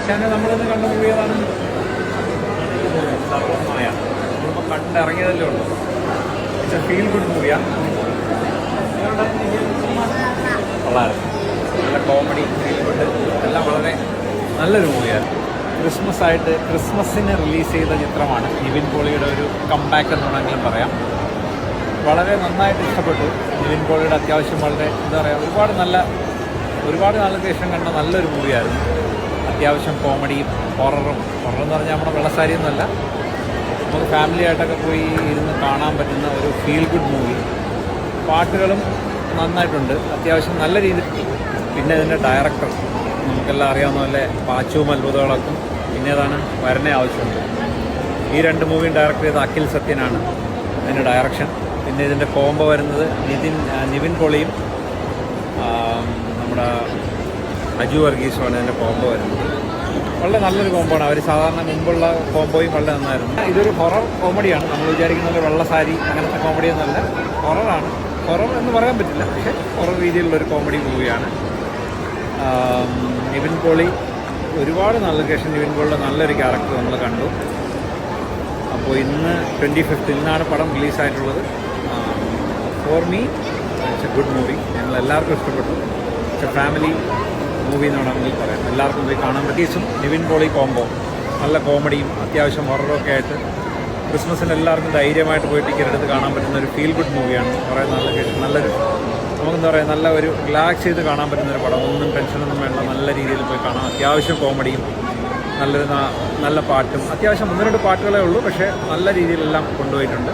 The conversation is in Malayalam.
ഞാൻ നമ്മളിന്ന് കണ്ട മൂവിയതാണ് സർവമായ. നമ്മളിപ്പോൾ കണ്ടിറങ്ങിയതല്ലേ ഉള്ളൂ. ഇറ്റ്സ് എ ഫീൽ ഗുഡ് മൂവിയാണ്. വളരെ നല്ല കോമഡി, ഫീൽ ഗുഡ്, എല്ലാം വളരെ നല്ലൊരു മൂവിയാണ്. ക്രിസ്മസിന് റിലീസ് ചെയ്ത ചിത്രമാണ്. നിവിൻ പോളിയുടെ ഒരു കംബാക്ക് എന്ന് വേണമെങ്കിലും പറയാം. വളരെ നന്നായിട്ട് ഇഷ്ടപ്പെട്ടു. നിവിൻ പോളിയുടെ അത്യാവശ്യം വളരെ എന്താ പറയുക, ഒരുപാട് നാളുകൾക്ക് ശേഷം കണ്ട നല്ലൊരു മൂവിയായിരുന്നു. അത്യാവശ്യം കോമഡിയും ഹൊററും എന്ന് പറഞ്ഞാൽ നമ്മുടെ വെള്ളസാരിയൊന്നുമല്ല, നമുക്ക് ഫാമിലി ആയിട്ടൊക്കെ പോയി ഇരുന്ന് കാണാൻ പറ്റുന്ന ഒരു ഫീൽ ഗുഡ് മൂവി. പാട്ടുകളും നന്നായിട്ടുണ്ട്, അത്യാവശ്യം നല്ല രീതിയിൽ. പിന്നെ ഇതിൻ്റെ ഡയറക്ടർ നമുക്കെല്ലാം അറിയാവുന്ന പോലെ പാച്ചുവും അത്ഭുതങ്ങളൊക്കെ. പിന്നെ ഏതാണ് വരണേ ആവശ്യമുണ്ട്. ഈ രണ്ട് മൂവിയും ഡയറക്ടർ ചെയ്ത അഖിൽ സത്യനാണ് ഇതിൻ്റെ ഡയറക്ഷൻ. പിന്നെ ഇതിൻ്റെ കോംബോ വരുന്നത് നിവിൻ പോളിയും നമ്മുടെ അജു വർഗീസുമാണ് ഇതിൻ്റെ കോംബോ വരുന്നത്. വളരെ നല്ലൊരു കോംബോയാണ്. അവർ സാധാരണ മുമ്പുള്ള കോംബോയും വളരെ നന്നായിരുന്നു. ഇതൊരു ഹൊറർ കോമഡിയാണ്. നമ്മൾ വിചാരിക്കുന്നത് വെള്ളസാരി അങ്ങനത്തെ കോമഡിയൊന്നുമല്ല, ഹൊററാണ്. ഹൊറർ എന്ന് പറയാൻ പറ്റില്ല, പക്ഷേ ഹൊറർ രീതിയിലുള്ളൊരു കോമഡി മൂവിയാണ്. നിവിൻ പോളി ഒരുപാട് നാളുകൾക്ക് ശേഷം നിവിൻ പോളിയുടെ നല്ലൊരു ക്യാരക്ടർ നമ്മൾ കണ്ടു. അപ്പോൾ ഇന്ന് 25 ഇന്നാണ് പടം റിലീസായിട്ടുള്ളത്. For me it's a good movie. ഞങ്ങൾ എല്ലാവർക്കും ഇഷ്ടപ്പെട്ടു. ഇറ്റ്സ് എ ഫാമിലി മൂവി എന്ന് വേണമെങ്കിൽ പറയാം. എല്ലാവർക്കും പോയി കാണാൻ പറ്റിയും. നിവിൻ പോളി കോംബോ നല്ല കോമഡിയും അത്യാവശ്യം ഹൊററൊക്കെ ആയിട്ട് ക്രിസ്മസിന് എല്ലാവർക്കും ധൈര്യമായിട്ട് പോയി ടിക്കറ്റ് എടുത്ത് കാണാൻ പറ്റുന്ന ഒരു ഫീൽ ഗുഡ് മൂവിയാണ്. കുറേ നല്ലൊരു നമുക്കെന്താ പറയുക, നല്ല ഒരു റിലാക്സ് ചെയ്ത് കാണാൻ പറ്റുന്നൊരു പടം. ഒന്നും ടെൻഷനൊന്നും വേണ്ട, നല്ല രീതിയിൽ പോയി കാണാം. അത്യാവശ്യം കോമഡിയും നല്ല പാട്ടും, അത്യാവശ്യം 1-2 പാട്ടുകളേ ഉള്ളൂ, പക്ഷേ നല്ല രീതിയിലെല്ലാം കൊണ്ടുപോയിട്ടുണ്ട്.